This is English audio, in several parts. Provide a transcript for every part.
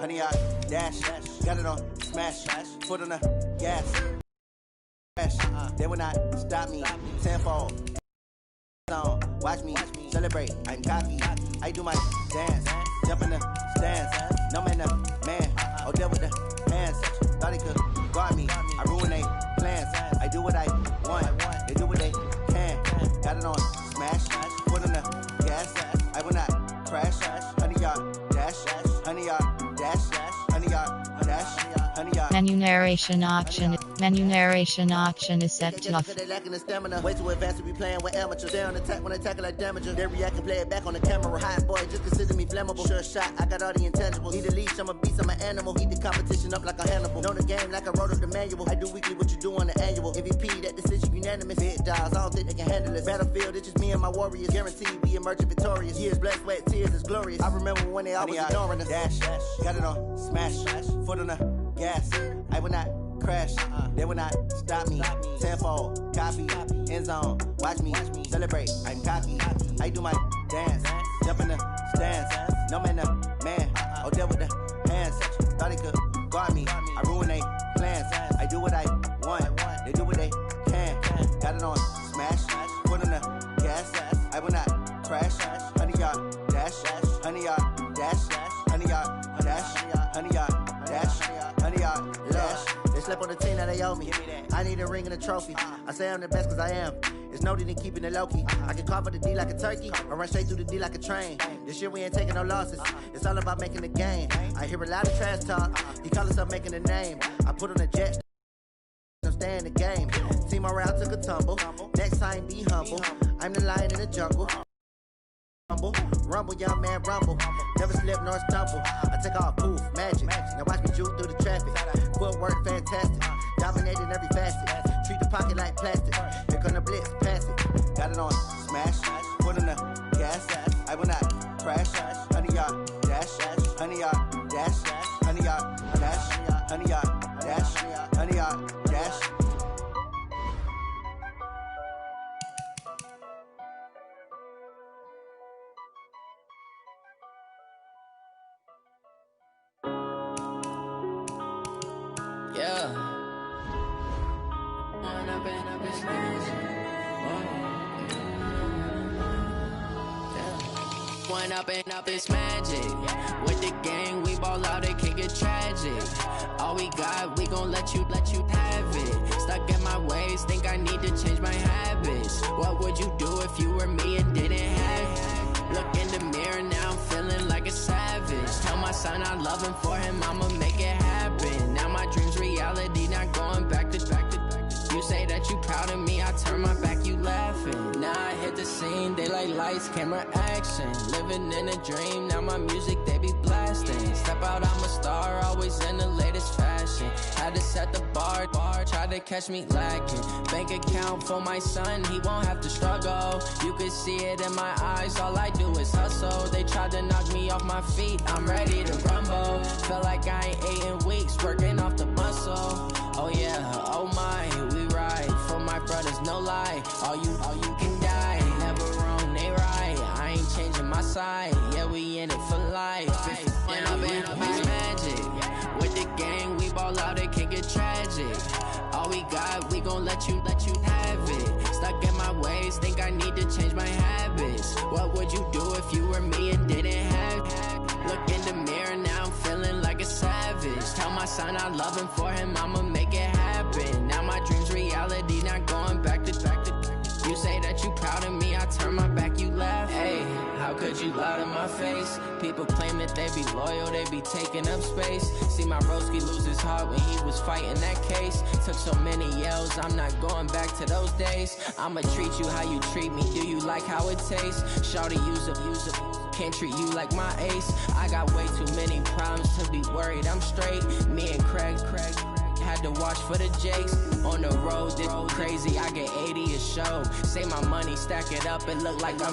honey, I dash, got it on smash, foot on the gas, crash. They will not stop me, tenfold. Watch me celebrate, I'm cocky. I do my dance, jump in the stands. No man, the man, oh, there with the hands. Thought he could guard me, I ruin they plans. I do what I want, they do what they can. Got it on smash, foot on the gas. I will not crash, honey, y'all dash, honey, y'all dash, honey, y'all dash, honey, y'all. Menu narration option is set to off. They lacking the stamina. Way too advanced to be playing with amateurs. They on attack when I tackle like damager. They react and play it back on the camera. Hot boy, just consider me flammable. Sure shot, I got all the intangibles. Need a leash, I'm a beast, I'm an animal. Eat the competition up like a Hannibal. Know the game like I wrote up the manual. I do weekly what you do on the annual. MVP, that decision unanimous. Big dials, I don't think they can handle it. Battlefield, it's just me and my warriors. Guaranteed we emerging victorious. Years, blood, sweat, tears, it's glorious. I remember when they always ignoring us. Dash, got it on smash, foot on the gas. I will not crash, they will not stop me. Tenfold, copy, end zone. Watch me celebrate, I'm cocky. I do my dance, jump in the stands. No man, the man, oh, there with the hands. Thought he could guard me, I ruin they plans. I do what I want, they do what they can. Got it on smash, foot on the gas. I will not crash, honey, y'all dash, honey, y'all dash, honey, y'all dash, honey, y'all dash, honey, y'all dash. They slept on the team that they owe me. I need a ring and a trophy. I say I'm the best cause I am. It's no need in keeping it low-key. I can carve up the D like a turkey or run straight through the D like a train. This year we ain't taking no losses. It's all about making the game. I hear a lot of trash talk. He call himself making a name. I put on a jet. I'm staying the game. Team morale took a tumble. Next time be humble. I'm the lion in the jungle. Rumble, young man, rumble. Never slip nor stumble. I take off, poof, magic. Now watch me juke through the traffic. Footwork fantastic. Dominating every facet. Treat the pocket like plastic. Here come the blitz, pass it. Got it on smash. Foot on the gas. I will not crash. Honey, y'all dash. Honey, y'all dash. Honey, y'all dash. Honey, y'all dash. Honey, y'all dash. Yeah. One up and up, it's magic. With the gang, we ball out, it can get tragic. All we got, we gon' let you have it. Stuck in my ways, think I need to change my habits. What would you do if you were me and didn't have it? Look in the mirror, now I'm feeling like a savage. Tell my son I love him, for him I'ma make it happen. Now my dream's reality, not going back to. You say that you proud of me, I turn my back, you laughing. Now I hit the scene, they like lights, camera, action. Living in a dream, now my music, they be blasting. Step out, I'm a star, always in the latest fashion. Had to set the bar, try to catch me lacking. Bank account for my son, he won't have to struggle. You can see it in my eyes, all I do is hustle. They tried to knock me off my feet, I'm ready to rumble. Felt like I ain't ate in weeks, working off the muscle. Oh yeah, oh my, we ride for my brothers, no lie. All you can die, never wrong, they right. I ain't changing my side, yeah, we in it for life. When I've been up, it's magic. With the gang, we ball out, it can get tragic. All we got, we gon' let you have it. Stuck in my ways, think I need to change my habits. What would you do if you were me and didn't have it? Look in the mirror, now I'm feeling like a savage. Tell my son I love him, for him I'ma make it happen. Now my dream's reality, not going back to. You say that you proud of me, I turn my back, you laugh. Hey, how could you lie to my face? People claim that they be loyal, they be taking up space. See my broski lose his heart when he was fighting that case. Took so many yells, I'm not going back to those days. I'ma treat you how you treat me, do you like how it tastes? Shawty, use up, can't treat you like my ace. I got way too many problems to be worried, I'm straight. Me and Craig had to watch for the Jakes. On the road, this crazy, I get 80 a show. Say my money, stack it up, it look like I'm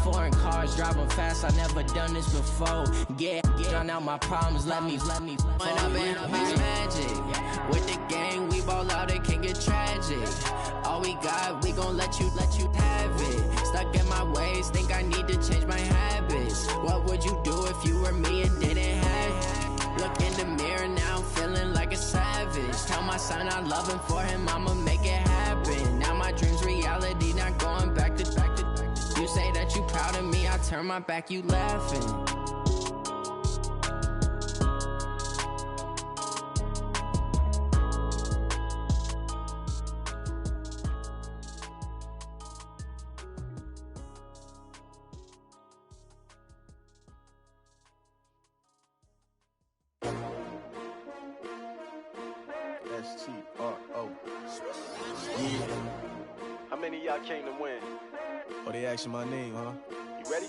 foreign cars, driving fast, I never done this before. Yeah, drown out my problems, let me When I've been up, it's magic. With the gang, we ball out, it can get tragic. All we got, we gon' let you have it. Stuck in my ways, think I need to change my habits. What would you do if you were me and didn't have it? Tell my son I love him, for him I'ma make it happen. Now my dream's reality, not going back to. You say that you proud of me, I turn my back, you laughing. S-T-R-O. Yeah. How many of y'all came to win? Oh, they asking my name, huh? You ready?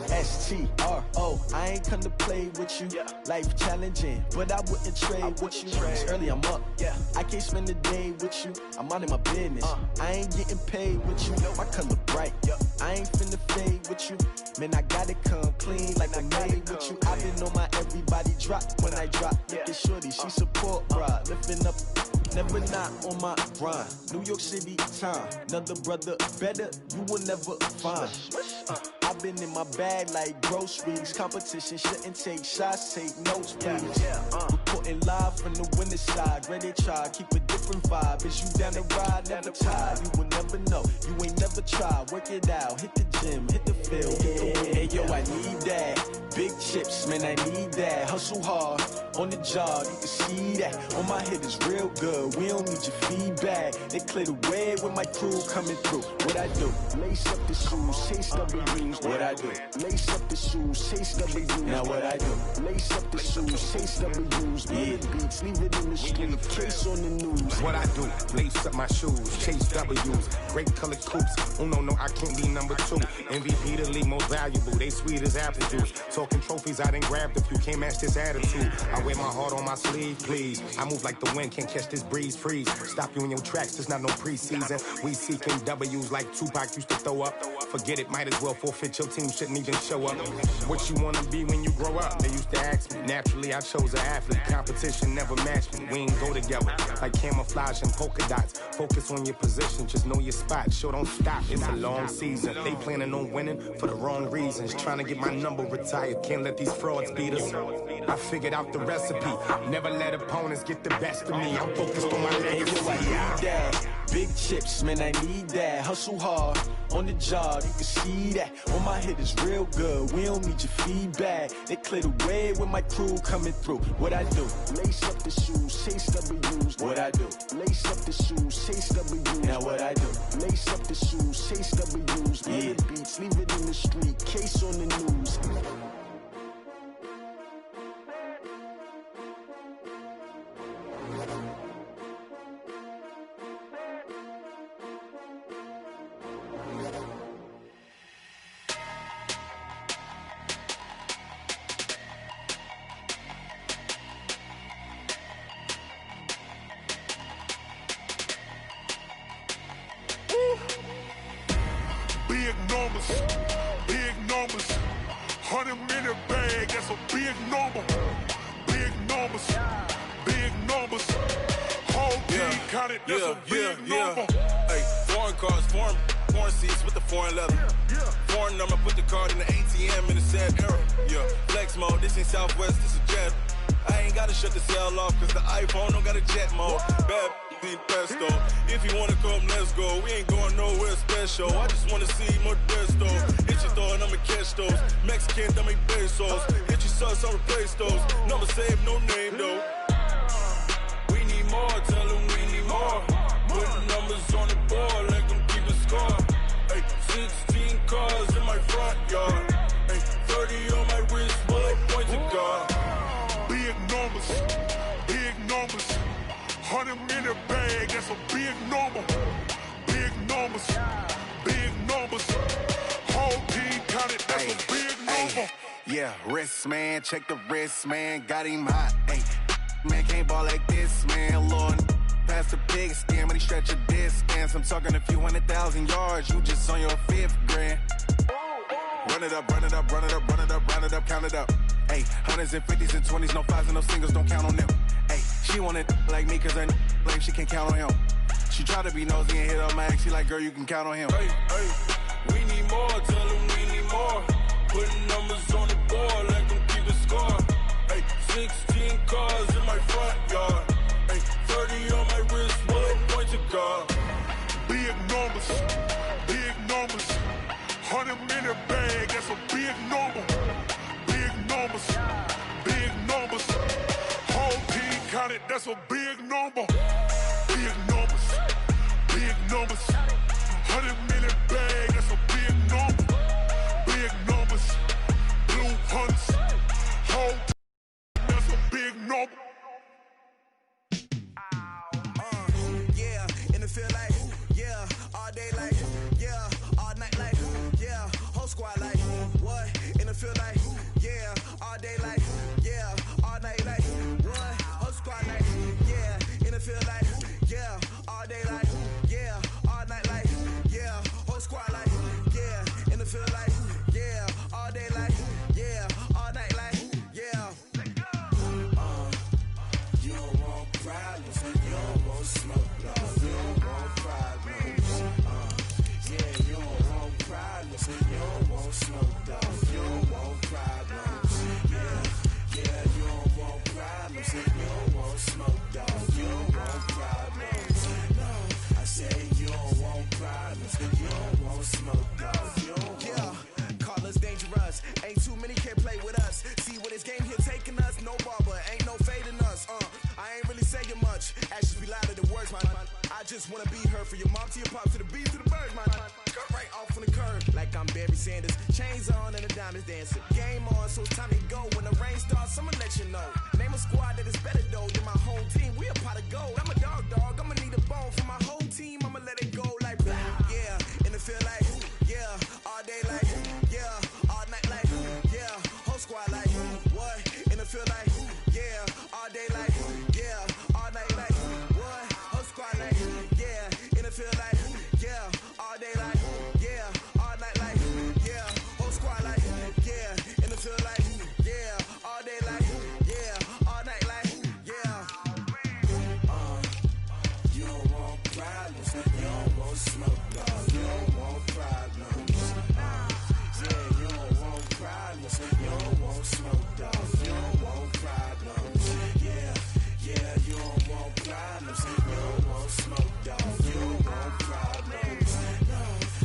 S-T-R-O. I ain't come to play with you. Yeah. Life challenging, but I wouldn't trade with you. It's early, I'm up. Yeah. I can't spend the day with you. I'm out in my business. I ain't getting paid with you. My color bright. Yep. I ain't finna fade with you. Man, I gotta come clean like I'm made with you. I've been on my everybody drop when I drop. Look at shorty, she support ride. Lifting up, never not on my grind. New York City time. Another brother better, you will never find. I've been in my bag like groceries. Competition shouldn't take shots, take notes, please. Reporting live from the winter side. Ready to try, keep a different vibe. Is you down the ride, never tired. You will never know, you ain't never tried. Work it out, hit the gym, hit the field. Hey yo, I need that. Big chips, man, I need that. Hustle hard, on the job, you can see that. On my head is real good, we don't need your feedback. They clear the way with my crew coming through. What I do? Lace up the shoes, chase W's. What I do? Lace up the shoes, chase W's. Now what I do? Lace up the shoes, chase W's. Yeah, beats, leave it in the street, case on the news. What I do? Lace up my shoes, chase W's. Great colored coops. Oh no, I can't be number 2. MVP the league most valuable. They sweet as apple juice. Talking trophies, I didn't grab the few. Can't match this attitude. I wear my heart on my sleeve, please. I move like the wind, can't catch this breeze, freeze. Stop you in your tracks, there's not no preseason. We seeking W's like Tupac used to throw up. Forget it, might as well forfeit. Your team shouldn't even show up. What you wanna be when you grow up? They used to ask me. Naturally, I chose an athlete. Competition never matched me. We ain't go together like camouflage and polka dots. Focus on your position, just know your spot. Show don't stop, it's a long season. They planning on winning for the wrong reasons. Trying to get my number retired, can't let these frauds beat us. I figured out the recipe. Never let opponents get the best of me. I'm focused on my legacy. I need that. Big chips, man, I need that. Hustle hard, on the job, you can see that. On my head is real good, we don't need your feedback. They clear the way with my crew coming through. What I do? Lace up the shoes, chase W's. What I do? Lace up the shoes, chase W's. Now what I do? Lace up the shoes, chase W's. Yeah, beats, leave it in the street, case on the news. Big numbers, 100-minute bag, that's a big number. Big numbers, whole team counted, that's a big number. Hey, foreign cars, foreign seats with the foreign leather. Foreign number, put the card in the ATM in the sad era. Yeah, flex mode, this ain't Southwest, this a jet. I ain't gotta shut the cell off, cause the iPhone don't got a jet mode. Bad ain't pesto. If you wanna come, let's go. We ain't going nowhere special. I just wanna see Modesto. Hit your thought, I'ma catch those. Mexican, that make pesos. Hit your sus, I'll replace those. Number saved, no name though. We need more, tell them we need more. Putting numbers on the board, let them keep a score. Hey, 16 cars in my front yard. Hey, 30 on my wrist, while I point to God. Big numbers, 100-minute bag, that's a big number. Big numbers, whole team counted, that's a big number. Yeah, wrist man, check the wrist man, got him hot. Ay, man can't ball like this, man. Lord, past the pig skin, but he stretch a distance. I'm talking a few 100,000 yards, you just on your 5th grand. Run it up, count it up. Ay, hundreds and 50s and 20s, no 5s and no singles, don't count on them. Ay, she want it like me, cause her blame she can't count on him. She try to be nosy and hit up my ex, she like, girl, you can count on him. Hey, we need more, tell them we need more. Putting numbers on the board, let them keep a score. Hey, 16 cars in my front yard. Hey, that's a big number. Big numbers, big numbers. 100 million bag, that's a big number. Big numbers, blue hunts, whole, that's a big number. Yeah, and it feel like, yeah, all day like, yeah, all night like, yeah, whole squad like, what? And it feel like, yeah, all day like, yeah, all night like, what? Whole squad like, yeah, and it feel like, yeah, all day like, yeah, all night like, yeah, whole squad like, yeah, and it feel like, yeah, all day like, yeah, all night like, yeah. You don't want problems, you don't want smoke, dog. You don't want problems. Yeah, you don't want problems, you don't want smoke, dog. You don't want problems. Yeah, you don't want problems, you don't want smoke, dog. You don't want problems. No, I say you don't want problems, you don't want smoke, dog. You don't want. Call us dangerous. Ain't too many can play with us. See what this game here taking us. No barber, ain't no fading us. I ain't really saying much. Actions be louder than words, man. I just wanna be heard for your mom to your pop to the beat to the birds, man. Cut right off on the curb like I'm Barry Sanders. Chains on and the diamonds dancing. Game on, so it's time to go. When the rain starts, I'ma let you know. Name a squad that is better though than my home team. We a pot of gold. I'm a dog. I'ma need a bone for my whole team. I'ma let it go like blah. Yeah, and it feel like yeah, all day like yeah, all night like yeah, whole squad like what? And it feel like yeah, all day like yeah, all night like what? Whole squad like yeah, and it feel like yeah, all day like yeah, all night like yeah, whole squad like yeah, and it feel like yeah, all day like yeah, all night like yeah. You don't want problems, you don't want smoke, dog. You don't want problems. Yeah, you don't want problems, you don't want smoke, dog. You don't want problems. Yeah, you don't want problems, you don't want smoke, dog. You don't want problems. No,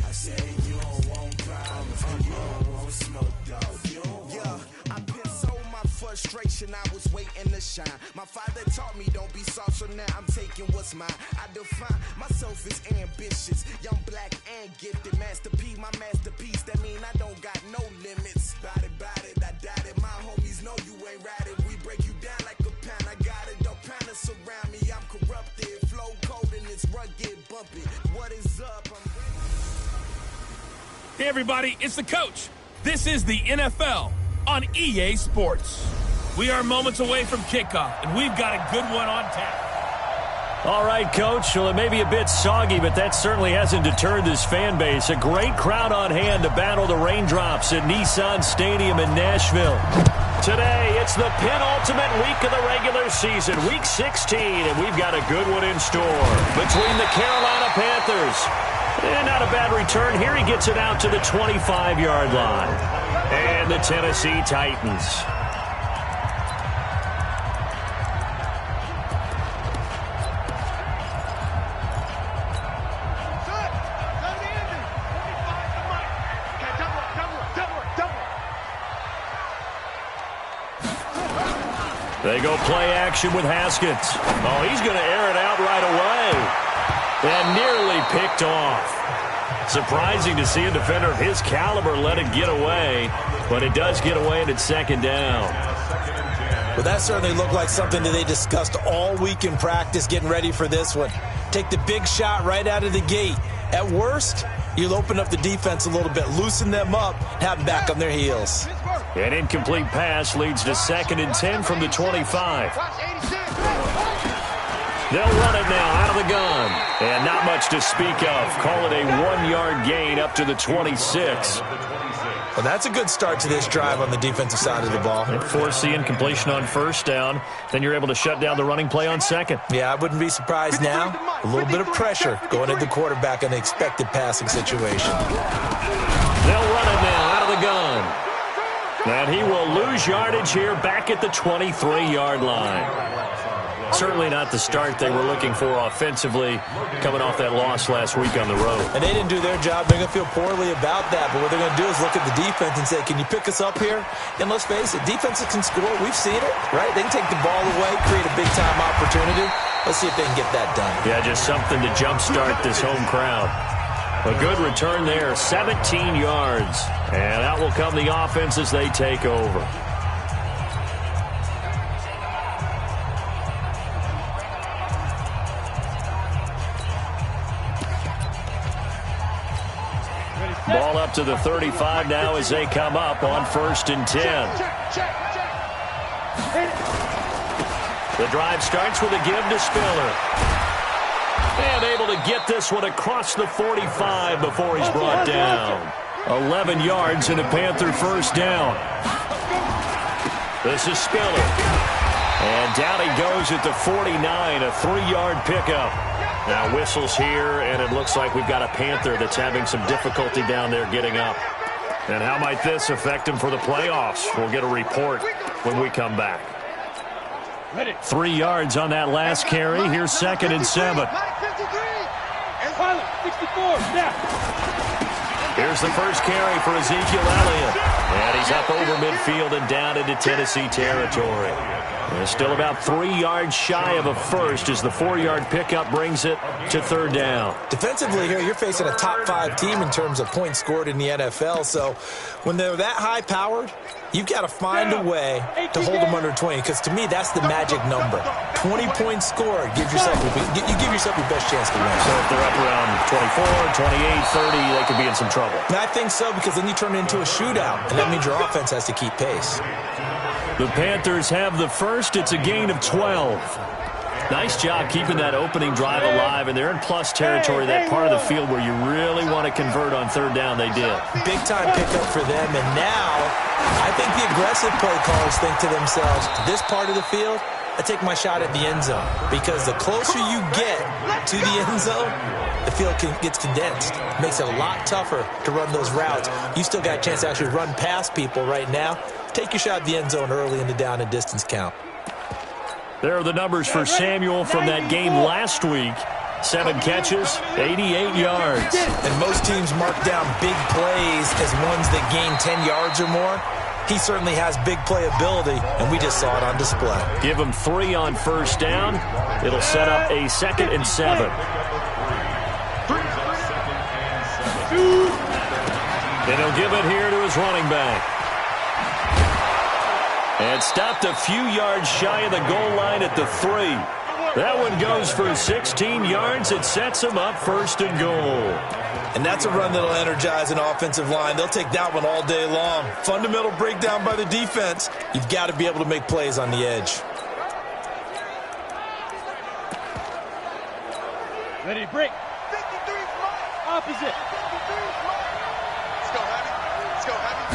I say you don't want problems, you don't want smoke, dog. You don't want. Yeah, I've been so my frustration, I was waiting to shine. My father taught me don't be soft, so now I'm taking what's mine. I define myself as ambitious, young, black, and gifted. Master P, my masterpiece. That mean I don't got no limits. Bout it, I doubt it. My homies know you ain't ratted. We break you down like a pound. I got it, don't pound us around me. I'm corrupted, flow cold and it's rugged, bumpy. What is up? Hey everybody, it's the coach. This is the NFL on EA Sports. We are moments away from kickoff, and we've got a good one on tap. All right, Coach. Well, it may be a bit soggy, but that certainly hasn't deterred this fan base. A great crowd on hand to battle the raindrops at Nissan Stadium in Nashville. Today, it's the penultimate week of the regular season, Week 16, and we've got a good one in store between the Carolina Panthers. And not a bad return here. He gets it out to the 25-yard line. And the Tennessee Titans. They go play action with Haskins. Oh, he's going to air it out right away. And nearly picked off. Surprising to see a defender of his caliber let it get away, but it does get away and it's second down. Well, that certainly looked like something that they discussed all week in practice getting ready for this one. Take the big shot right out of the gate. At worst, you'll open up the defense a little bit, loosen them up, have them back on their heels. An incomplete pass leads to 2nd and 10 from the 25. They'll run it now out of the gun. And not much to speak of. Call it a 1-yard gain up to the 26. Well, that's a good start to this drive on the defensive side of the ball. And force the incompletion on first down. Then you're able to shut down the running play on second. Yeah, I wouldn't be surprised now. A little bit of pressure going at the quarterback in the expected passing situation. They'll run it now out of the gun. And he will lose yardage here back at the 23-yard line. Certainly not the start they were looking for offensively coming off that loss last week on the road. And they didn't do their job. They're going to feel poorly about that. But what they're going to do is look at the defense and say, can you pick us up here? And let's face it, defenses can score. We've seen it, right? They can take the ball away, create a big-time opportunity. Let's see if they can get that done. Yeah, just something to jumpstart this home crowd. A good return there, 17 yards. And out will come the offense as they take over. Ball up to the 35 now as they come up on 1st and 10. The drive starts with a give to Spiller. And able to get this one across the 45 before he's brought down. 11 yards and a Panther first down. This is Spiller. And down he goes at the 49, a 3-yard pickup. Now whistles here, and it looks like we've got a Panther that's having some difficulty down there getting up. And how might this affect him for the playoffs? We'll get a report when we come back. 3 yards on that last carry. Here's 2nd and 7. Here's the first carry for Ezekiel Elliott. And he's up over midfield and down into Tennessee territory. And still about 3 yards shy of a first as the 4-yard pickup brings it to 3rd down. Defensively here, you're facing a top-5 team in terms of points scored in the NFL. So when they're that high-powered, you've got to find a way to hold them under 20, because to me, that's the magic number. 20 points scored. You give yourself your best chance to win. So if they're up around 24, 28, 30, they could be in some trouble. And I think so, because then you turn it into a shootout, and that means your offense has to keep pace. The Panthers have the first. It's a gain of 12. Nice job keeping that opening drive alive, and they're in plus territory, that part of the field where you really want to convert on 3rd down. They did. Big-time pickup for them, and now I think the aggressive play callers think to themselves, this part of the field, I take my shot at the end zone, because the closer you get to the end zone, the field gets condensed. It makes it a lot tougher to run those routes. You still got a chance to actually run past people right now. Take your shot at the end zone early in the down and distance count. There are the numbers for Samuel from that game last week. 7 catches, 88 yards. And most teams mark down big plays as ones that gain 10 yards or more. He certainly has big playability, and we just saw it on display. Give him 3 on 1st down. It'll set up a 2nd and 7. And he'll give it here to his running back. And stopped a few yards shy of the goal line at the 3. That one goes for 16 yards. It sets him up 1st and goal. And that's a run that'll energize an offensive line. They'll take that one all day long. Fundamental breakdown by the defense. You've got to be able to make plays on the edge. Ready to break. 53 opposite. 53 Let's go, Heavy. Let's go, Heavy.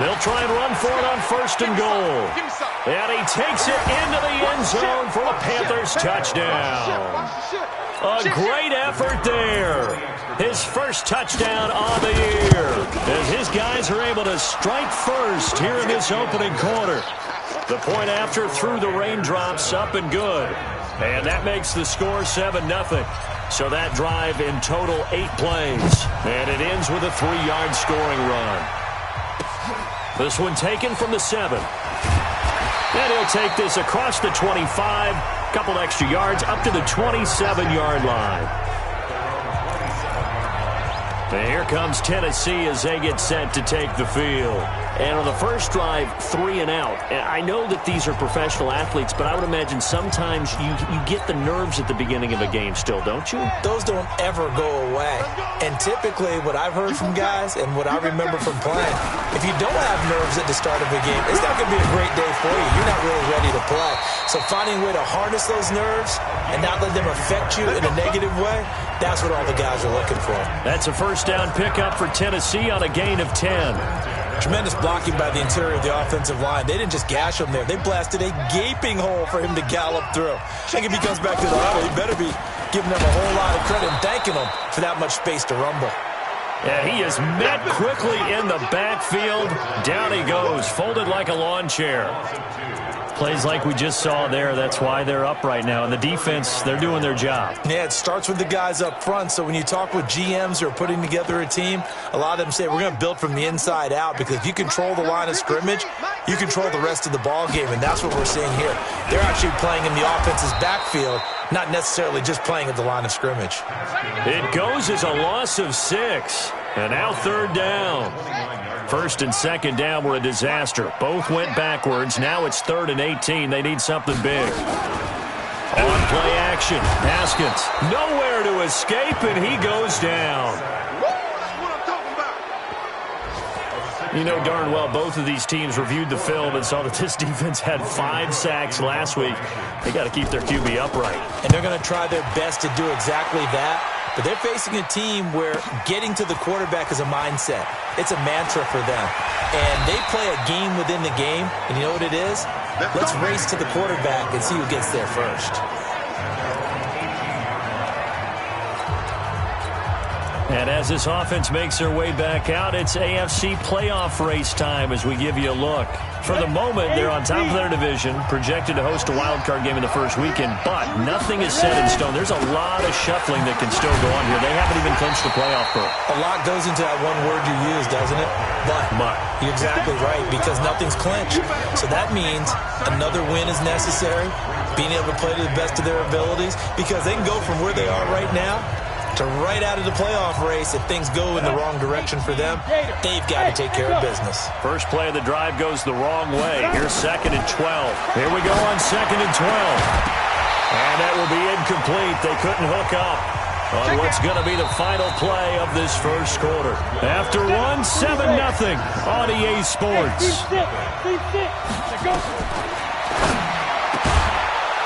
They'll try and run for it on 1st and goal. And he takes it into the end zone for the Panthers touchdown. A great effort there. His first touchdown on the year, as his guys are able to strike first here in this opening quarter. The point after through the raindrops, up and good. And that makes the score 7-0. So that drive in total 8 plays. And it ends with a 3-yard scoring run. This one taken from the 7. And he'll take this across the 25. Couple extra yards up to the 27-yard line. And here comes Tennessee as they get set to take the field. And on the first drive, 3 and out. And I know that these are professional athletes, but I would imagine sometimes you get the nerves at the beginning of a game still, don't you? Those don't ever go away. And typically what I've heard from guys and what I remember from playing, if you don't have nerves at the start of a game, it's not going to be a great day for you. You're not really ready to play. So finding a way to harness those nerves and not let them affect you in a negative way, that's what all the guys are looking for. That's a first down pickup for Tennessee on a gain of 10. Tremendous blocking by the interior of the offensive line. They didn't just gash him there. They blasted a gaping hole for him to gallop through. I think if he comes back to the huddle, he better be giving them a whole lot of credit and thanking them for that much space to rumble. And he is met quickly in the backfield. Down he goes, folded like a lawn chair. Plays like we just saw there, that's why they're up right now. And the defense, they're doing their job. Yeah, it starts with the guys up front. So when you talk with GMs who are putting together a team, a lot of them say we're going to build from the inside out, because if you control the line of scrimmage, you control the rest of the ball game, and that's what we're seeing here. They're actually playing in the offense's backfield, not necessarily just playing at the line of scrimmage. It goes as a loss of 6. And now 3rd down. 1st and 2nd down were a disaster. Both went backwards. Now it's 3rd and 18. They need something big. On play action. Haskins nowhere to escape, and he goes down. You know darn well both of these teams reviewed the film and saw that this defense had 5 sacks last week. They got to keep their QB upright. And they're going to try their best to do exactly that. But they're facing a team where getting to the quarterback is a mindset. It's a mantra for them. And they play a game within the game. And you know what it is? Let's race to the quarterback and see who gets there first. And as this offense makes their way back out, it's AFC playoff race time as we give you a look. For the moment, they're on top of their division, projected to host a wild-card game in the first weekend, but nothing is set in stone. There's a lot of shuffling that can still go on here. They haven't even clinched the playoff berth. A lot goes into that one word you use, doesn't it? But. You're exactly right, because nothing's clinched. So that means another win is necessary, being able to play to the best of their abilities, because they can go from where they are right now to right out of the playoff race. If things go in the wrong direction for them, they've got to take care of business. First play of the drive goes the wrong way. Here's 2nd and 12. Here we go on 2nd and 12. And that will be incomplete. They couldn't hook up on what's going to be the final play of this first quarter. After 7-0 on EA Sports.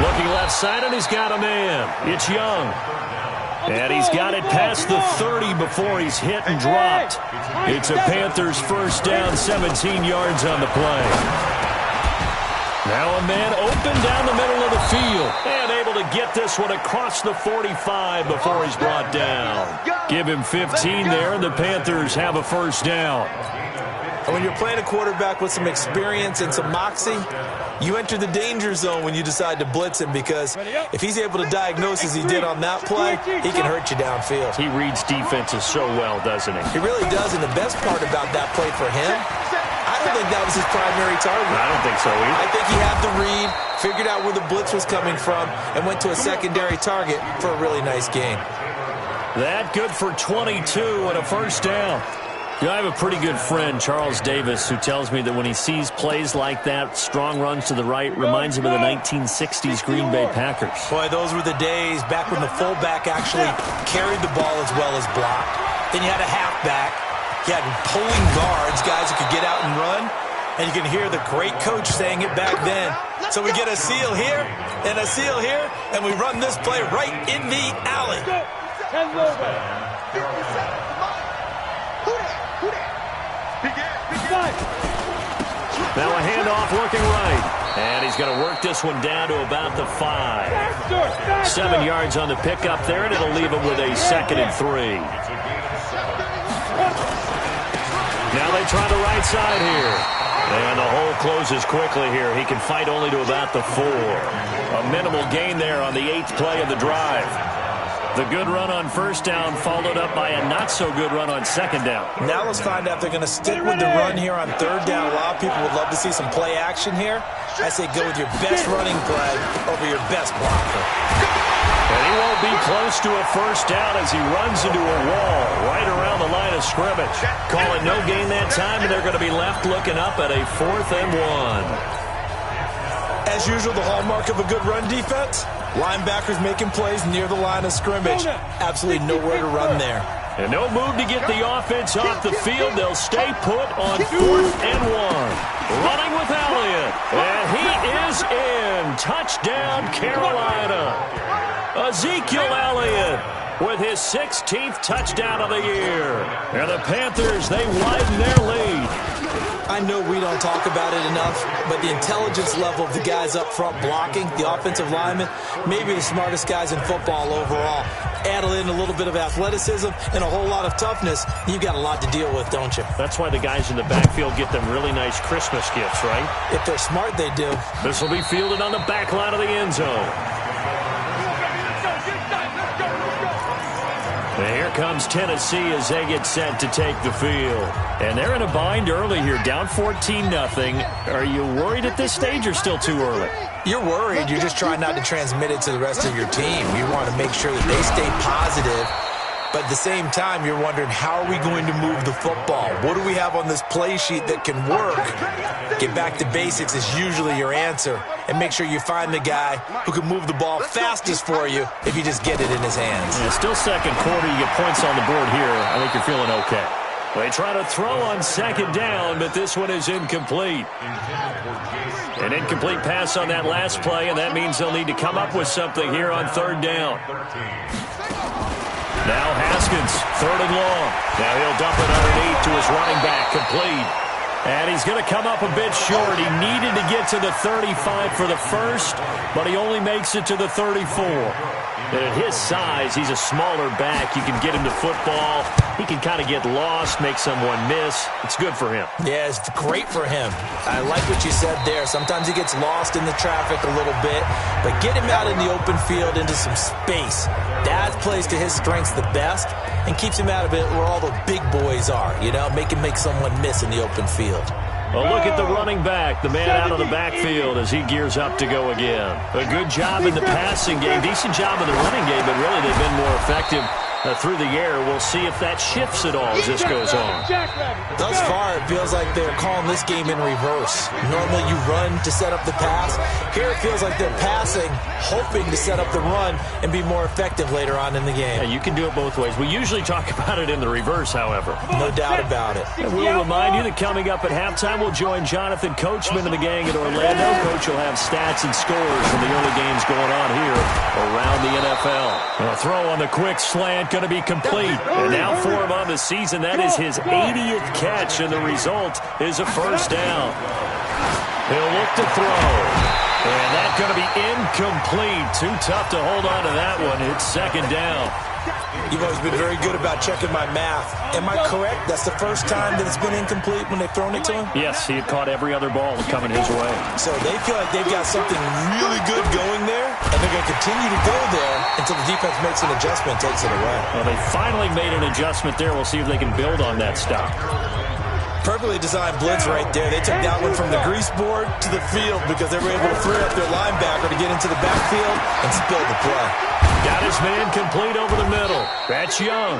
Looking left side, and he's got a man. It's Young. And he's got it past the 30 before he's hit and dropped. It's a Panthers first down, 17 yards on the play. Now a man open down the middle of the field and able to get this one across the 45 before he's brought down. Give him 15 there, and the Panthers have a first down. And when you're playing a quarterback with some experience and some moxie, you enter the danger zone when you decide to blitz him, because if he's able to diagnose as he did on that play, he can hurt you downfield. He reads defenses so well, doesn't he? He really does, and the best part about that play for him, I don't think that was his primary target. I don't think so either. I think he had the read, figured out where the blitz was coming from, and went to a secondary target for a really nice gain. That good for 22 and a first down. You know, I have a pretty good friend, Charles Davis, who tells me that when he sees plays like that, strong runs to the right, reminds him of the 1960s Green Bay Packers. Boy, those were the days back when the fullback actually carried the ball as well as blocked. Then you had a halfback. You had pulling guards, guys who could get out and run. And you can hear the great coach saying it back then. So we get a seal here and a seal here, and we run this play right in the alley. Now a handoff looking right. And he's going to work this one down to about the 5. 7 yards on the pickup there, and it'll leave him with a 2nd and 3. Now they try the right side here. And the hole closes quickly here. He can fight only to about the 4. A minimal gain there on the 8th play of the drive. The good run on first down followed up by a not-so-good run on second down. Now let's find out if they're going to stick with the run here on third down. A lot of people would love to see some play action here. I say go with your best running play over your best blocker. And he won't be close to a first down as he runs into a wall right around the line of scrimmage. Call it no gain that time, and they're going to be left looking up at a 4th and 1. As usual, the hallmark of a good run defense, linebackers making plays near the line of scrimmage. Absolutely nowhere to run there. And no move to get the offense off the field. They'll stay put on 4th and 1. Running with Elliott. And he is in. Touchdown, Carolina. Ezekiel Elliott with his 16th touchdown of the year. And the Panthers, they widen their lead. I know we don't talk about it enough, but the intelligence level of the guys up front blocking, the offensive linemen, maybe the smartest guys in football overall. add in a little bit of athleticism and a whole lot of toughness, you've got a lot to deal with, don't you? That's why the guys in the backfield get them really nice Christmas gifts, right? If they're smart, they do. This will be fielded on the back line of the end zone. And here comes Tennessee as they get set to take the field. And they're in a bind early here, down 14-0. Are you worried at this stage or still too early? You're worried. You're just trying not to transmit it to the rest of your team. You want to make sure that they stay positive. But at the same time, you're wondering, how are we going to move the football? What do we have on this play sheet that can work? Get back to basics is usually your answer. And make sure you find the guy who can move the ball fastest for you if you just get it in his hands. Yeah, still second quarter. You get points on the board here. I think you're feeling okay. They try to throw on second down, but this one is incomplete. An incomplete pass on that last play, and that means they'll need to come up with something here on third down. Now Haskins, third and long. Now he'll dump it underneath to his running back, complete. And he's going to come up a bit short. He needed to get to the 35 for the first, but he only makes it to the 34. And at his size, he's a smaller back. You can get him to football. He can kind of get lost, make someone miss. It's good for him. Yeah, it's great for him. I like what you said there. Sometimes he gets lost in the traffic a little bit, but get him out in the open field into some space. That plays to his strengths the best and keeps him out of it where all the big boys are, you know, make someone miss in the open field. Well, look at the running back, the man out of the backfield as he gears up to go again. A good job in the passing game, decent job in the running game, but really they've been more effective through the air. We'll see if that shifts at all as this goes on. Thus far, it feels like they're calling this game in reverse. Normally you run to set up the pass. Here it feels like they're passing, hoping to set up the run and be more effective later on in the game. Yeah, you can do it both ways. We usually talk about it in the reverse, however. No doubt about it. And we'll remind you that coming up at halftime, we'll join Jonathan Coachman and the gang in Orlando. Coach will have stats and scores from the early games going on here around the NFL. A throw on the quick slant, going to be complete. And now for him on the season, that is his 80th catch, and the result is a first down. He'll look to throw. And that's going to be incomplete. Too tough to hold on to that one. It's second down. You've always been very good about checking my math. Am I correct? That's the first time that it's been incomplete when they've thrown it to him? Yes, he had caught every other ball coming his way. So they feel like they've got something really good going there, and they're going to continue to go there until the defense makes an adjustment and takes it away. Well, they finally made an adjustment there. We'll see if they can build on that stop. Perfectly designed blitz right there. They took that one from the grease board to the field because they were able to free up their linebacker to get into the backfield and spill the play. Got his man complete over the middle. That's Young.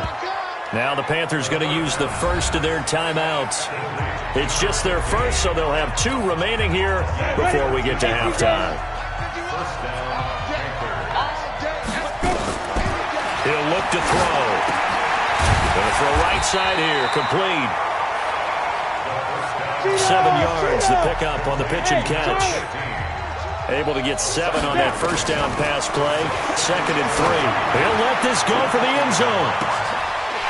Now the Panthers going to use the first of their timeouts. It's just their first, so they'll have 2 remaining here before we get to halftime. He'll look to throw. Going to throw right side here, complete. 7 yards, the pickup on the pitch and catch. Able to get 7 on that first down pass play. 2nd and 3. He'll let this go for the end zone.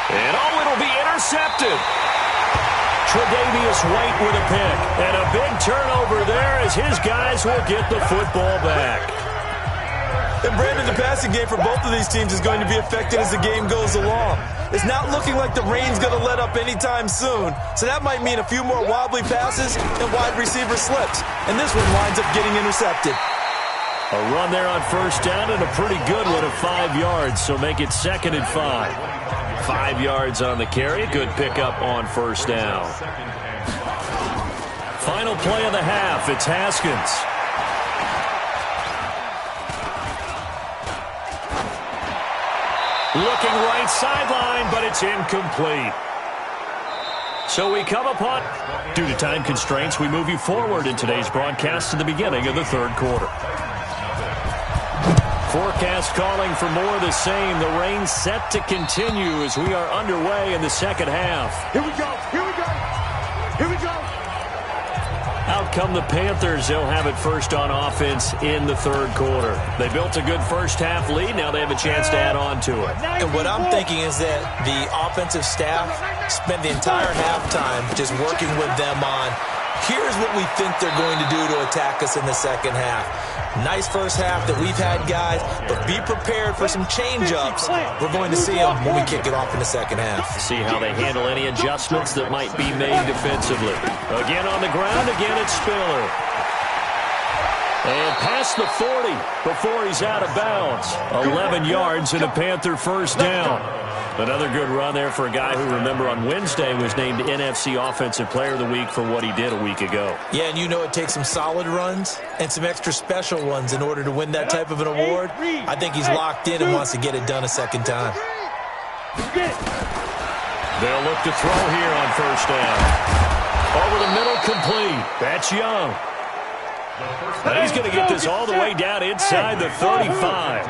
And it'll be intercepted. Tre'Davious White with a pick. And a big turnover there as his guys will get the football back. And Brandon, the passing game for both of these teams is going to be affected as the game goes along. It's not looking like the rain's going to let up anytime soon. So that might mean a few more wobbly passes and wide receiver slips. And this one winds up getting intercepted. A run there on first down and a pretty good one of 5 yards. So make it 2nd and 5. 5 yards on the carry. Good pickup on first down. Final play of the half. It's Haskins. Looking right sideline, but it's incomplete. So we come upon, due to time constraints, we move you forward in today's broadcast to the beginning of the third quarter. Forecast calling for more of the same. The rain set to continue as we are underway in the second half. Here we go, here we go, here we go. Out come the Panthers. They'll have it first on offense in the third quarter. They built a good first half lead. Now they have a chance to add on to it. And what I'm thinking is that the offensive staff spent the entire halftime just working with them on Here's what we think they're going to do to attack us in the second half. Nice first half that we've had, guys, but be prepared for some change-ups. We're going to see them when we kick it off in the second half. See how they handle any adjustments that might be made defensively. Again on the ground, again it's Spiller. And past the 40 before he's out of bounds. 11 yards and a Panther first down. Another good run there for a guy who, remember, on Wednesday was named NFC Offensive Player of the Week for what he did a week ago. Yeah, and you know it takes some solid runs and some extra special ones in order to win that type of an award. I think he's locked in and wants to get it done a second time. They'll look to throw here on first down. Over the middle, complete. That's Young. And he's going to get this all the way down inside the 35.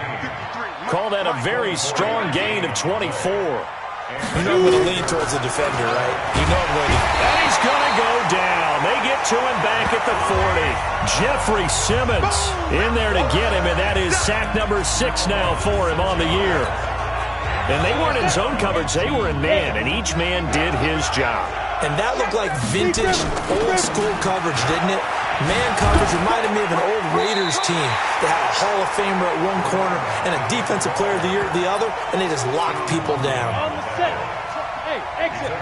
Call that a very strong gain of 24. You know I'm going to lean towards the defender, right? You know I'm going to. And he's going to go down. They get to him back at the 40. Jeffrey Simmons in there to get him, and that is sack number 6 now for him on the year. And they weren't in zone coverage. They were in man, and each man did his job. And that looked like vintage, old-school coverage, didn't it? Man coverage reminded me of an old Raiders team. They had a Hall of Famer at one corner and a Defensive Player of the Year at the other, and they just locked people down. On the set. Hey, exit.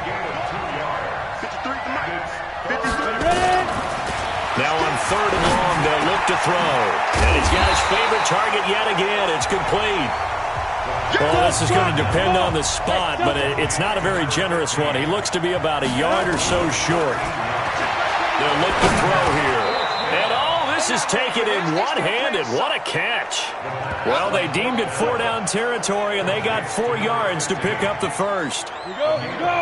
53 to Mike. 53. Now on third and long, they'll look to throw. And he's got his favorite target yet again. It's complete. Well, this is going to depend on the spot, but it's not a very generous one. He looks to be about a yard or so short. They'll look to throw here. And this is taken in one-handed. What a catch. Well, they deemed it 4-down territory, and they got 4 yards to pick up the first.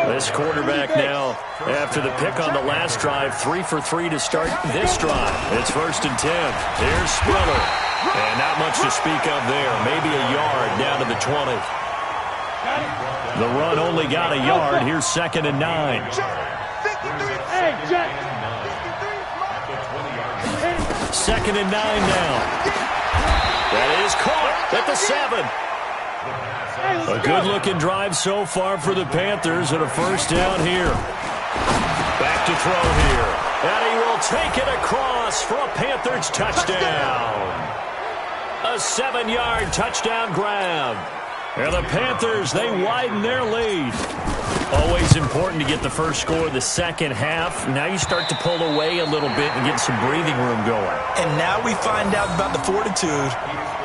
This quarterback now, after the pick on the last drive, 3 for 3 to start this drive. It's 1st and 10. Here's Spiller. And not much to speak of there. Maybe a yard down to the 20. The run only got a yard. Here's 2nd and 9. Second and 9 now. That is caught at the 7. A good-looking drive so far for the Panthers and a first down here. Back to throw here. And he will take it across for a Panthers touchdown. A 7-yard touchdown grab. And the Panthers, they widen their lead. Always important to get the first score of the second half. Now you start to pull away a little bit and get some breathing room going. And now we find out about the fortitude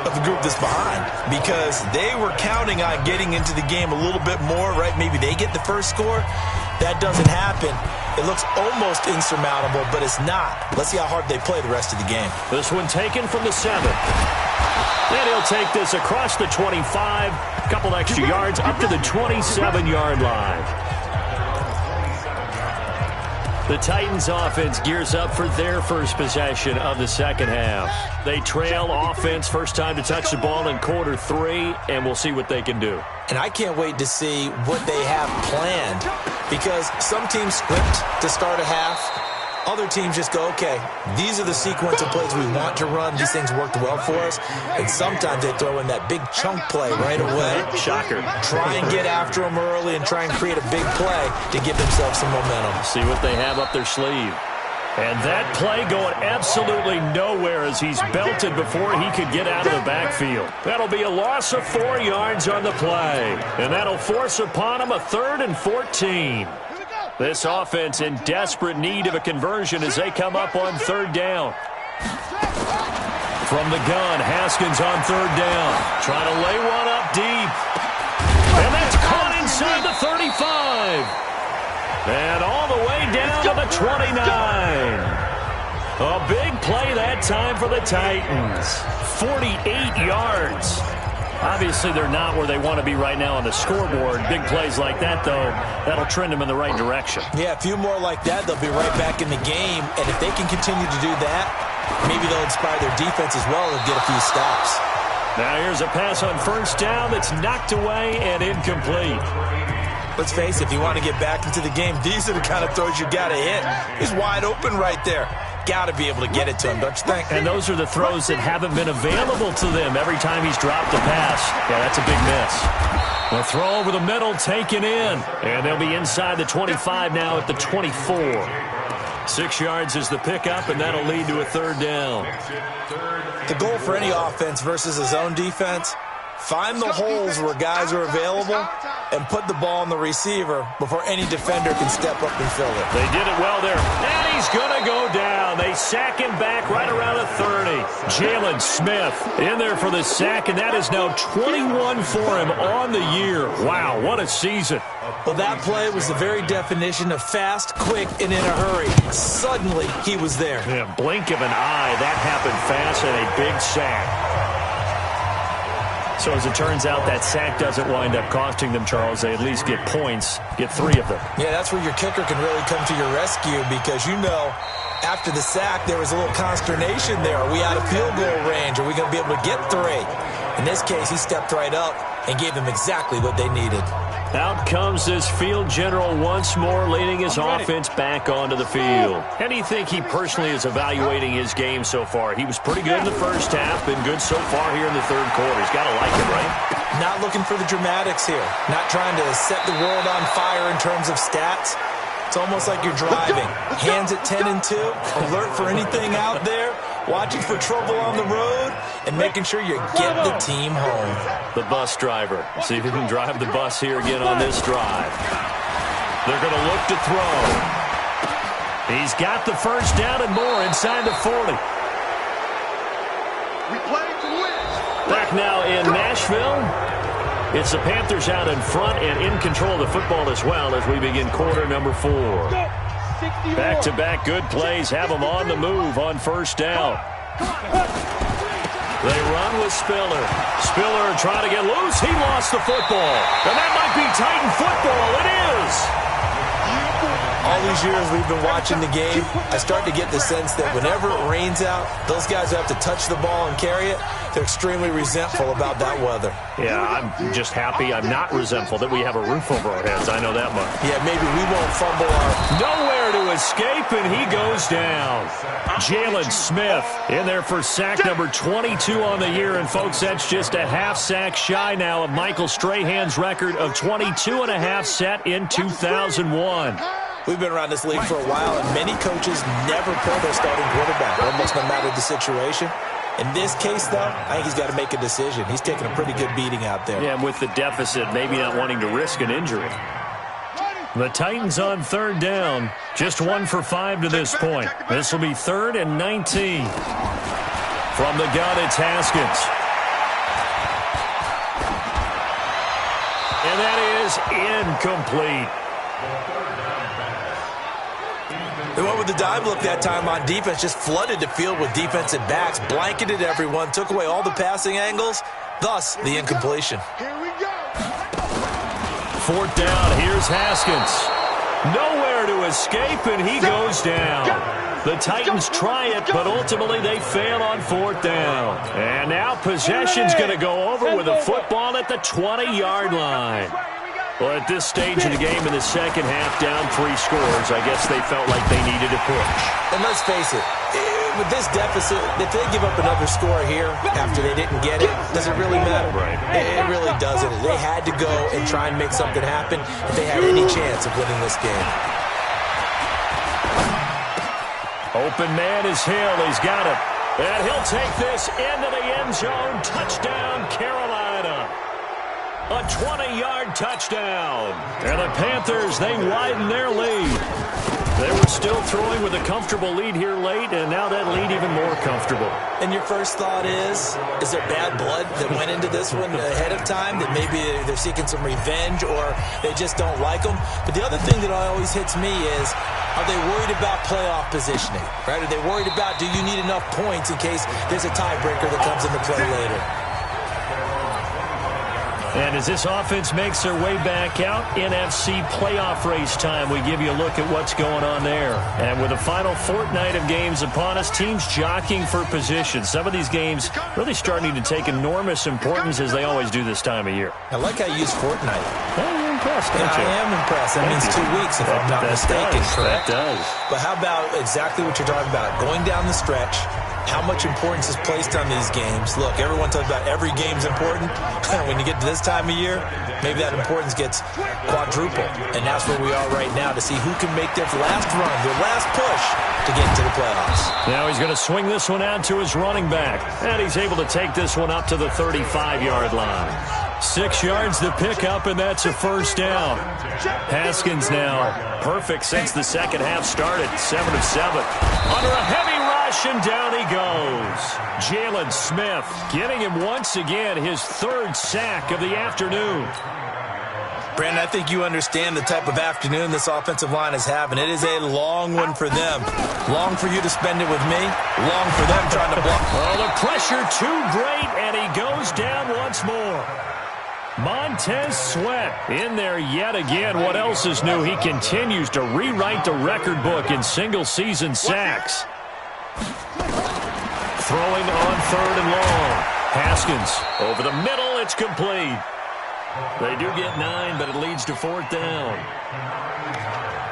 of the group that's behind, because they were counting on getting into the game a little bit more, right? Maybe they get the first score. That doesn't happen. It looks almost insurmountable, but it's not. Let's see how hard they play the rest of the game. This one taken from the 7. And he'll take this across the 25, a couple extra yards up to the 27-yard line. The Titans offense gears up for their first possession of the second half. They trail offense, first time to touch the ball in quarter 3, and we'll see what they can do. And I can't wait to see what they have planned, because some teams script to start a half. Other teams just go, okay, these are the sequence of plays we want to run. These things worked well for us. And sometimes they throw in that big chunk play right away. Shocker. Try and get after them early and try and create a big play to give themselves some momentum. See what they have up their sleeve. And that play going absolutely nowhere as he's belted before he could get out of the backfield. That'll be a loss of 4 yards on the play. And that'll force upon him a 3rd and 14. This offense in desperate need of a conversion as they come up on 3rd down. From the gun, Haskins on 3rd down. Trying to lay one up deep. And that's caught inside the 35. And all the way down to the 29. A big play that time for the Titans. 48 yards. Obviously, they're not where they want to be right now on the scoreboard. Big plays like that, though, that'll trend them in the right direction. Yeah, a few more like that, they'll be right back in the game. And if they can continue to do that, maybe they'll inspire their defense as well and get a few stops. Now here's a pass on first down that's knocked away and incomplete. Let's face it, if you want to get back into the game, these are the kind of throws you got to hit. He's wide open right there. Got to be able to get it to him, don't you think? And those are the throws that haven't been available to them every time he's dropped a pass. Yeah, that's a big miss. The throw over the middle, taken in. And they'll be inside the 25 now at the 24. 6 yards is the pickup, and that'll lead to a third down. The goal for any offense versus a zone defense, find the holes where guys are available and put the ball on the receiver before any defender can step up and fill it. They did it well there. And he's going to go down. They sack him back right around the 30. Jalen Smith in there for the sack, and that is now 21 for him on the year. Wow, what a season. Well, that play was the very definition of fast, quick, and in a hurry. Suddenly, he was there. Yeah, blink of an eye. That happened fast and a big sack. So as it turns out, that sack doesn't wind up costing them, Charles. They at least get points, get 3 of them. Yeah, that's where your kicker can really come to your rescue because, you know, after the sack, there was a little consternation there. Are we out of field goal range? Are we going to be able to get 3? In this case, he stepped right up and gave them exactly what they needed. Out comes this field general once more, leading his offense back onto the field. How do you think he personally is evaluating his game so far? He was pretty good in the first half, been good so far here in the third quarter. He's got to like it, right? Not looking for the dramatics here. Not trying to set the world on fire in terms of stats. It's almost like you're driving. Hands at 10 and 2, alert for anything out there, watching for trouble on the road, and making sure you get the team home. The bus driver. See if he can drive the bus here again on this drive. They're going to look to throw. He's got the first down and more inside the 40. We play to win. Back now in Nashville. It's the Panthers out in front and in control of the football as well as we begin quarter number 4. Back-to-back good plays have them on the move on first down. They run with Spiller. Spiller trying to get loose. He lost the football. And that might be Titan football. It is. All these years we've been watching the game, I start to get the sense that whenever it rains out, those guys who have to touch the ball and carry it, they're extremely resentful about that weather. Yeah, I'm just happy I'm not resentful that we have a roof over our heads. I know that much. Yeah, maybe we won't fumble our... Nowhere to escape, and he goes down. Jalen Smith in there for sack number 22 on the year. And, folks, that's just a half sack shy now of Michael Strahan's record of 22 and a half set in 2001. We've been around this league for a while, and many coaches never pull their starting quarterback, almost no matter the situation. In this case, though, I think he's got to make a decision. He's taking a pretty good beating out there. Yeah, with the deficit, maybe not wanting to risk an injury. The Titans on third down, just 1 for 5 to this point. This will be 3rd and 19. From the gun, it's Haskins. And that is incomplete. They went with the dime look that time on defense, just flooded the field with defensive backs, blanketed everyone, took away all the passing angles, thus the incompletion. Here we go. 4th down, here's Haskins. Nowhere to escape, and he goes down. The Titans try it, but ultimately they fail on 4th down. And now possession's going to go over with a football at the 20-yard line. Well, at this stage of the game in the second half, down 3 scores, I guess they felt like they needed a push. And let's face it, with this deficit, if they give up another score here after they didn't get it, does it really matter? Right. It really doesn't. They had to go and try and make something happen if they had any chance of winning this game. Open man is Hill. He's got it. And he'll take this into the end zone. Touchdown, Carolina. A 20-yard touchdown. And the Panthers, they widen their lead. They were still throwing with a comfortable lead here late, and now that lead even more comfortable. And your first thought is there bad blood that went into this one ahead of time, that maybe they're seeking some revenge or they just don't like them? But the other thing that always hits me is, are they worried about playoff positioning? Right? Are they worried about, do you need enough points in case there's a tiebreaker that comes into play later? And as this offense makes their way back out, NFC playoff race time, we give you a look at what's going on there. And with the final fortnight of games upon us, teams jockeying for position. Some of these games really starting to take enormous importance, as they always do this time of year. I like how you use fortnight. Well, you're impressed, don't you? I am impressed. That means 2 weeks, if I'm not mistaken, correct? That does. But how about exactly what you're talking about? Going down the stretch how much importance is placed on these games. Look, everyone talks about every game's important. When you get to this time of year, maybe that importance gets quadruple. And that's where we are right now to see who can make their last run, their last push to get into the playoffs. Now he's going to swing this one out to his running back. And he's able to take this one up to the 35-yard line. 6 yards to pick up, and that's a first down. Haskins now perfect since the second half started. 7 of 7. Under a heavy rush, and down he goes. Jalen Smith getting him once again his 3rd sack of the afternoon. Brandon, I think you understand the type of afternoon this offensive line is having. It is a long one for them. Long for you to spend it with me. Long for them trying to block. Oh, the pressure too great, and he goes down once more. Montez Sweat in there yet again. What else is new? He continues to rewrite the record book in single-season sacks. Throwing on 3rd and long. Haskins over the middle. It's complete. They do get 9, but it leads to 4th down.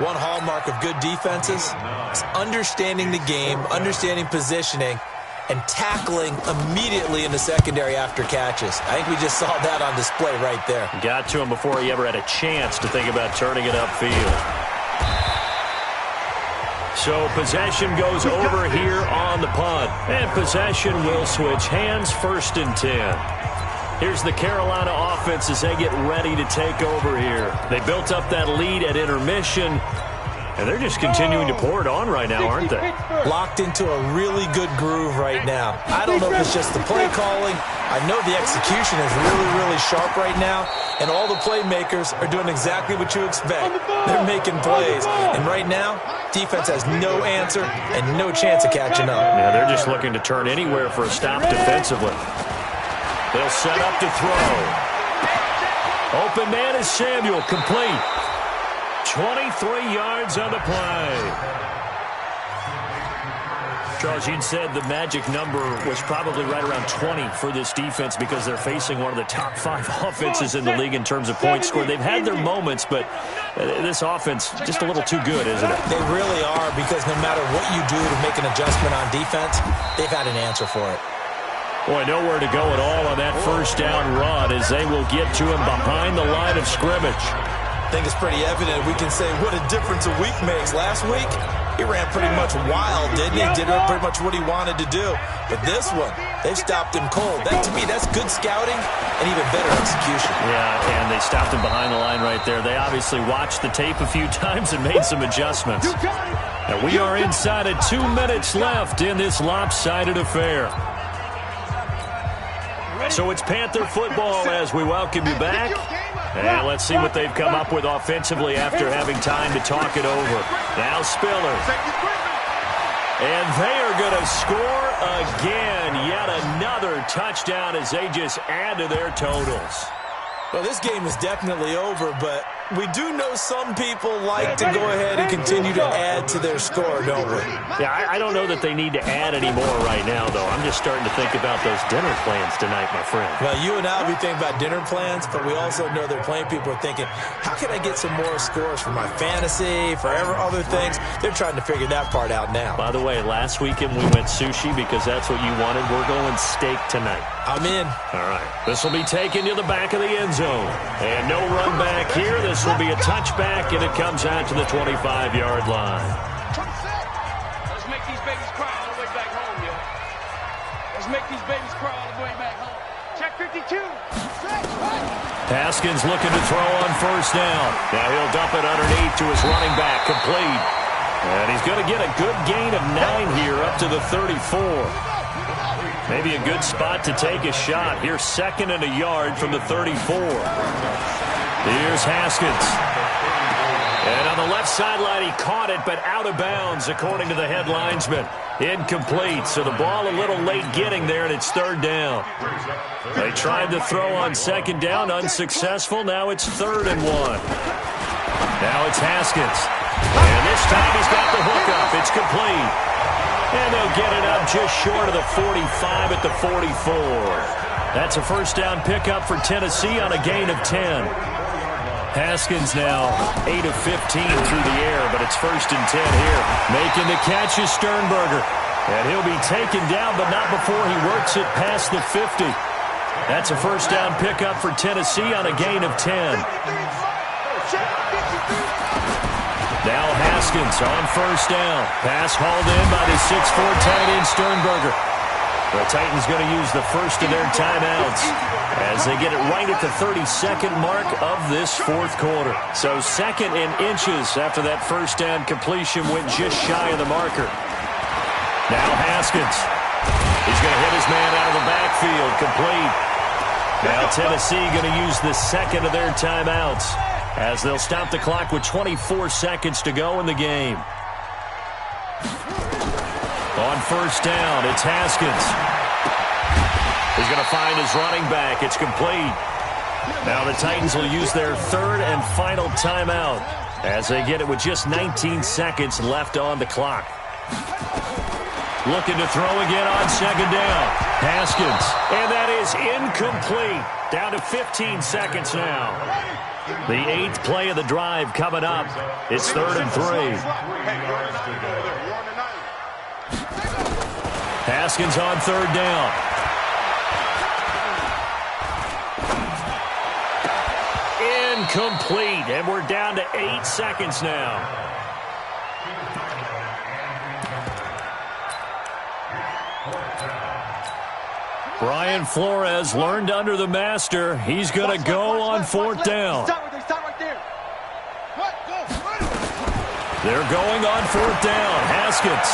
One hallmark of good defenses is understanding the game, understanding positioning, and tackling immediately in the secondary after catches. I think we just saw that on display right there. Got to him before he ever had a chance to think about turning it upfield. So possession goes over here on the punt. And possession will switch hands, 1st and 10. Here's the Carolina offense as they get ready to take over here. They built up that lead at intermission, and they're just continuing to pour it on right now, aren't they? Locked into a really good groove right now. I don't know if it's just the play calling. I know the execution is really, really sharp right now, and all the playmakers are doing exactly what you expect. They're making plays, and right now, defense has no answer and no chance of catching up. Yeah, they're just looking to turn anywhere for a stop defensively. They'll set up to throw. Open man is Samuel, complete. 23 yards on the play. Charles, you'd said the magic number was probably right around 20 for this defense because they're facing one of the top 5 offenses in the league in terms of points scored. They've had their moments, but this offense just a little too good, isn't it? They really are, because no matter what you do to make an adjustment on defense, they've had an answer for it. Boy, nowhere to go at all on that 1st down run as they will get to him behind the line of scrimmage. I think it's pretty evident. We can say what a difference a week makes. Last week, he ran pretty much wild, didn't he? Did pretty much what he wanted to do. But this one, they've stopped him cold. That, to me, that's good scouting and even better execution. Yeah, and they stopped him behind the line right there. They obviously watched the tape a few times and made some adjustments. And we are inside of 2 minutes left in this lopsided affair. So it's Panther football as we welcome you back. And let's see what they've come up with offensively after having time to talk it over. Now Spiller. And they are going to score again. Yet another touchdown as they just add to their totals. Well, this game is definitely over, but we do know some people like to go ahead and continue to add to their score, don't we? Yeah, I don't know that they need to add any more right now, though. I'm just starting to think about those dinner plans tonight, my friend. Well, you and I will be thinking about dinner plans, but we also know they're playing people are thinking, how can I get some more scores for my fantasy, for other things? They're trying to figure that part out now. By the way, last weekend we went sushi because that's what you wanted. We're going steak tonight. I'm in. All right. This will be taken to the back of the end zone. And no run back here. This will be a touchback, and it comes out to the 25-yard line. Let's make these babies cry all the way back home, yo. Let's make these babies cry all the way back home. Check 52. Haskins looking to throw on 1st down. Now he'll dump it underneath to his running back, complete. And he's going to get a good gain of 9 here up to the 34. Maybe a good spot to take a shot. Here's 2nd and a yard from the 34. Here's Haskins. And on the left sideline, he caught it, but out of bounds, according to the head linesman. Incomplete, so the ball a little late getting there, and it's 3rd down. They tried to throw on 2nd down, unsuccessful. Now it's 3rd and 1. Now it's Haskins. And this time he's got the hook up. It's complete. And they'll get it up just short of the 45 at the 44. That's a 1st down pickup for Tennessee on a gain of 10. Haskins now 8 of 15 through the air, but it's 1st and 10 here. Making the catch is Sternberger. And he'll be taken down, but not before he works it past the 50. That's a first down pickup for Tennessee on a gain of 10. Now Haskins on first down. Pass hauled in by the 6'4" tight end Sternberger. The Titans going to use the first of their timeouts as they get it right at the 32nd mark of this fourth quarter. So second in inches after that first down completion went just shy of the marker. Now Haskins. He's going to hit his man out of the backfield. Complete. Now Tennessee going to use the second of their timeouts as they'll stop the clock with 24 seconds to go in the game. On first down, it's Haskins. He's going to find his running back. It's complete. Now the Titans will use their third and final timeout as they get it with just 19 seconds left on the clock. Looking to throw again on second down. Haskins. And that is incomplete. Down to 15 seconds now. The 8th play of the drive coming up. It's 3rd and 3. Haskins on third down. Incomplete. And we're down to 8 seconds now. Brian Flores learned under the master. He's going to go on fourth down. They're going on fourth down. Haskins.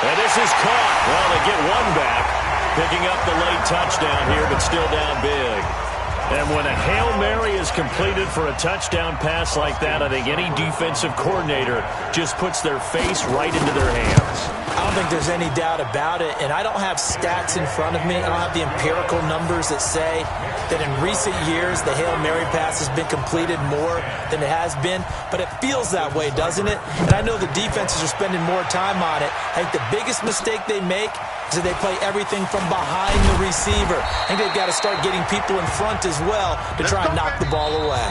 And this is caught. Well, they get one back. Picking up the late touchdown here, but still down big. And when a Hail Mary is completed for a touchdown pass like that, I think any defensive coordinator just puts their face right into their hands. I don't think there's any doubt about it, and I don't have stats in front of me. I don't have the empirical numbers that say that in recent years the Hail Mary pass has been completed more than it has been, but it feels that way, doesn't it? And I know the defenses are spending more time on it. I think the biggest mistake they make is that they play everything from behind the receiver. I think they've got to start getting people in front as well to try and knock the ball away.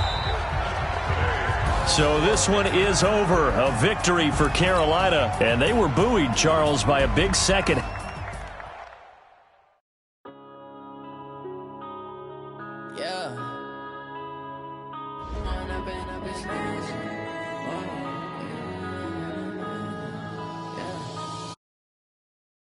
So this one is over. A victory for Carolina. And they were buoyed, Charles, by a big second. Yeah.